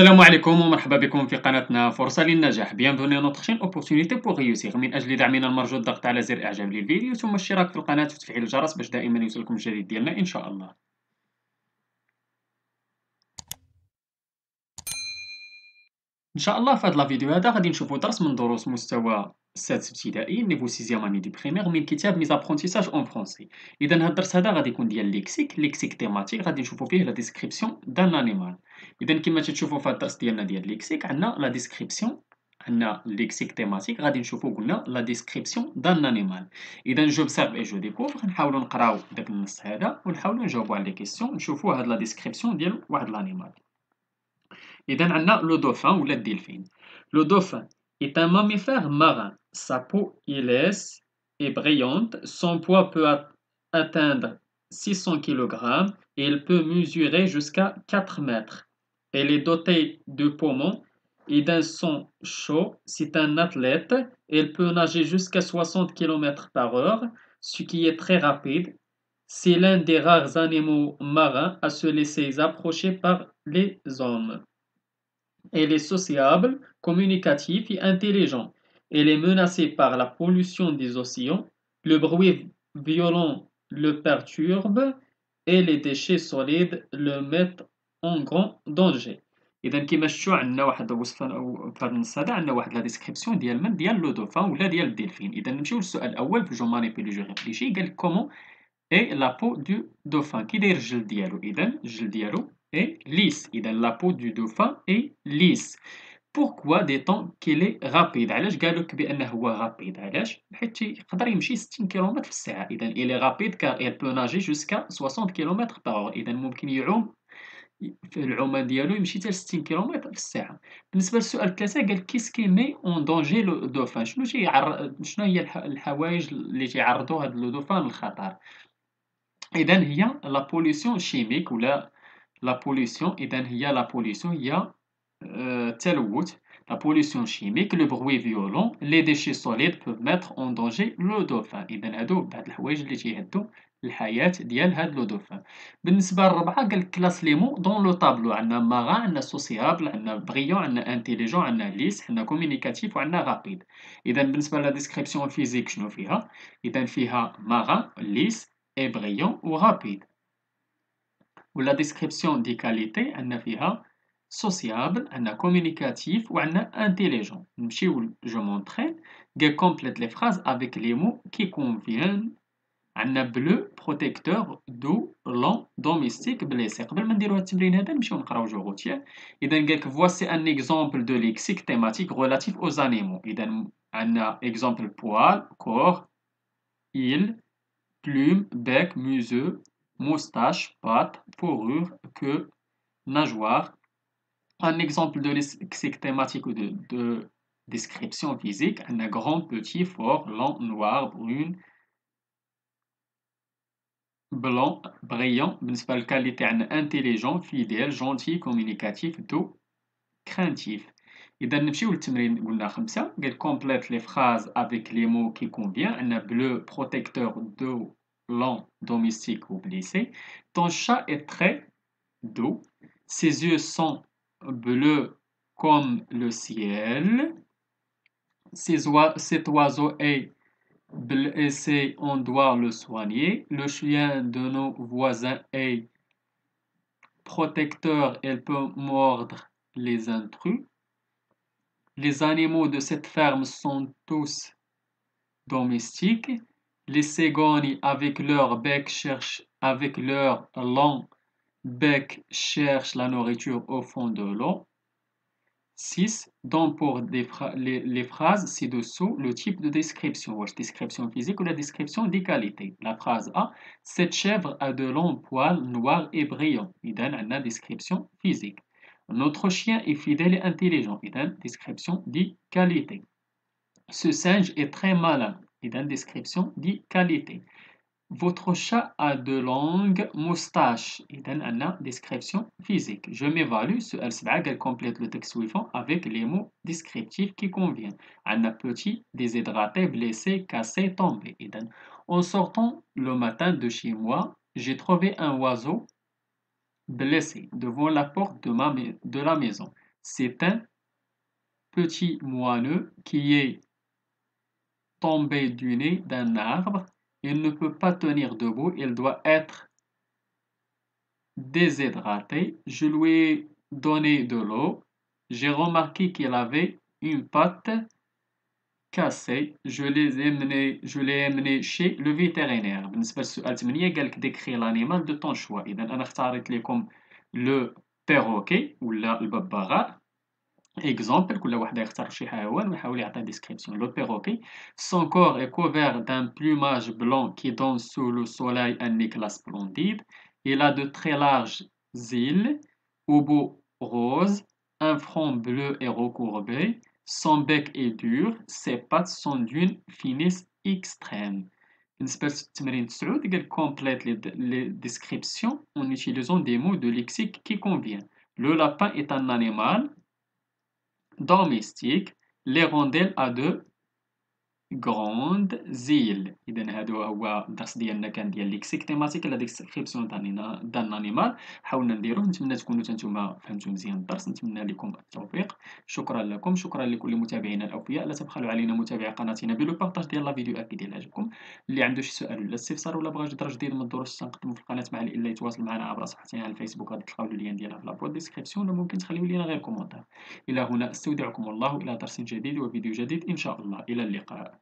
السلام عليكم ومرحبا بكم في قناتنا فرصة للنجاح. Bienvenue à notre chaîne Opportunité pour réussir. من أجل دعمنا المرجو الضغط على زر إعجاب للفيديو ثم الاشتراك في القناة وتفعيل الجرس باش دائما يوصلكم الجديد ديالنا إن شاء الله. إن شاء الله في هذا الفيديو هذا غادي نشوفوا درس من دروس مستوى السادس ابتدائي نيفو سيزيام اني دي بريمير من كتاب ميز ابرونتيساج اون فرونسي. اذا هذا الدرس هذا غادي يكون ديال ليكسيك تيماتيك، غادي نشوفوا فيه لا ديسكريبسيون دان انيمال. اذا كما تشوفوا في هذا الدرس ديالنا ديال ليكسيك عندنا لا ديسكريبسيون، عندنا ليكسيك تيماتيك، غادي نشوفوا قلنا لا ديسكريبسيون دان انيمال. اذا جو بسيرف اي جو ديكوفر، نحاولوا نقراو داك النص هذا ونحاولوا نجاوبوا على لي كيسيون، نشوفوا هاد لا ديسكريبسيون ديال واحد لانيمال. إذا عندنا لو دوفان ولا الدلفين. Le dauphin est un mammifère marin. Sa peau est lisse et brillante. Son poids peut atteindre 600 kg et il peut mesurer jusqu'à 4 mètres. Elle est dotée de poumons et d'un sang chaud. C'est un athlète. Elle peut nager jusqu'à 60 km par heure, ce qui est très rapide. C'est l'un des rares animaux marins à se laisser approcher par les hommes. Elle est sociable, communicative et intelligente. Elle est menacée par la pollution des océans. Le bruit violent le perturbe et les déchets solides le mettent en grand danger. اذا كيما شفتوا عندنا واحد الوصفه في هذا النص هذا، عندنا واحد لا ديسكريبسيون ديال من ديال لو دوفان ولا ديال الدلفين. اذا نمشيو للسؤال الاول في جو مانيبيلي جو ريفليشي. قال لك كومون اي لا بو دو دوفان، كي داير الجلد ديالو. اذا الجلد ديالو اي ليس، اذا لا بو دو دوفان اي ليس. بوركوا دي طون كيل اي رابيد، علاش قال لك بانه هو رابيد؟ علاش؟ حيت يقدر يمشي 60 كيلومتر في الساعه. اذا الي رابيد كار il peut nager jusqu'à 60 كيلومتر par heure. اذا ممكن يعوم في العومه ديالو يمشي حتى 60 كيلومتر في الساعه. بالنسبه للسؤال الثالثه قال كيسكي مي اون دونجي لو دوفان، شنو هي الحوايج اللي تيعرضوا هذا لو دوفان للخطر؟ إذا هي لا بوليسيون شيميك ولا لا بوليسيون. إذا هي لا بوليسيون هي التلوث. لا بوليسيون شيميك، لو بروي فيولون، لي ديشي سوليد بوف ميتر اون دونجي لو دوفان. إذا هادو بعض الحوايج اللي تيهدوا الحياة ديال هاد لو دوفان. بالنسبة للرابعة قال كلاس لي مو دون لو طابلو. عندنا ماران، عندنا سوسيابل، عندنا بريون، عندنا انتيليجون، عندنا ليس، عندنا كومونيكاتيف وعندنا رابيد. إذا بالنسبة لا ديسكريبسيون فيزيك شنو فيها؟ إذا فيها ماران، ليس et brillant ou rapide. Ou la description des qualités, عندنا فيها sociable, عندنا communicatif وعندنا intelligent. نمشيو je m'entraîne. قال complète les phrases avec les mots qui conviennent. عندنا bleu protecteur, doux, lent, domestique, blessé. قبل ما نديرو هاد التمرين هذا نمشيو نقراو جو روتيير. إذا قال لك voici un exemple de lexique thématique relatif aux animaux. إذا عندنا exemple poil, corps, île, plume, bec, museau, moustache, pattes, fourrure, queue, nageoire. Un exemple de lexique thématique ou de description physique. Un grand, petit, fort, lent, noir, brune, blanc, brillant. بالنسبة للqualité عندنا intelligent, fidèle, gentil, communicatif, doux, craintif. إذا نمشيو للتمرين قلنا 5. قال complète les phrases avec les mots qui conviennent. عندنا bleu, protecteur, doux, lent, domestique ou blessé. Ton chat est très doux. Ses yeux sont bleus comme le ciel. Cet oiseau est blessé, on doit le soigner. Le chien de nos voisins est protecteur, elle peut mordre les intrus. Les animaux de cette ferme sont tous domestiques. Les cigognes avec leur bec avec leur long bec cherchent la nourriture au fond de l'eau. 6. Donne pour les phrases ci-dessous le type de description. Ou description physique ou la description des qualités. La phrase A. Cette chèvre a de longs poils noirs et brillants. Il donne une description physique. Notre chien est fidèle et intelligent. Il donne description des qualités. Ce singe est très malin. Il donne description des qualités. Votre chat a de longues moustaches. Il donne une description physique. Je m'évalue. Ce L7 elle complète le texte suivant avec les mots descriptifs qui conviennent. Un petit, déshydraté, blessé, cassé, tombé. Il donne. En sortant le matin de chez moi, j'ai trouvé un oiseau blessé devant la porte de la maison. C'est un petit moineux qui est tombé du nez d'un arbre. Il ne peut pas tenir debout, il doit être déshydraté. Je lui ai donné de l'eau. J'ai remarqué qu'il avait une patte cassée. Je l'ai amené chez le vétérinaire. بالنسبة للسؤال 8 قالك décrire l'animal de ton choix. إذا أنا اختاريت لكم le perroquet ولا الببغاء. Exemple, كل واحد يختار شي حيوان ويحاول يعطي description. Le perroquet, son corps est couvert d'un plumage blanc qui donne sous le soleil un éclat splendide. Il a de très larges îles, au bout rose, un front bleu et recourbé. Son bec est dur, ses pattes sont d'une finesse extrême. بالنسبة للتمرين 9 قال complète les descriptions en utilisant des mots de lexique qui convient. Le lapin est un animal domestique. L'hirondelle a de grandes îles. إذا هذا هو الدرس ديالنا كان ديال ليكسيك تيماتيك لا ديسكريبسيون دان انيمال. حاولنا نديروه. نتمنى تكونوا نتوما فهمتوا مزيان الدرس. نتمنى لكم التوفيق. شكرا لكم. شكرا لكل متابعينا الاوفياء. لا تبخلوا علينا متابعة قناتنا بلو بارطاج ديال لا فيديو اكيد الا عجبكم. اللي عنده شي سؤال ولا استفسار ولا بغى درس جديد من الدروس تنقدموا في القناه مع الا يتواصل معنا عبر صفحتنا على الفيسبوك. غادي تلقاو اللين ديالها في لابوات ديسكريبسيون ولا ممكن تخليو لينا غير كومونتير. الى هنا استودعكم الله الى درس جديد وفيديو جديد ان شاء الله. الى اللقاء.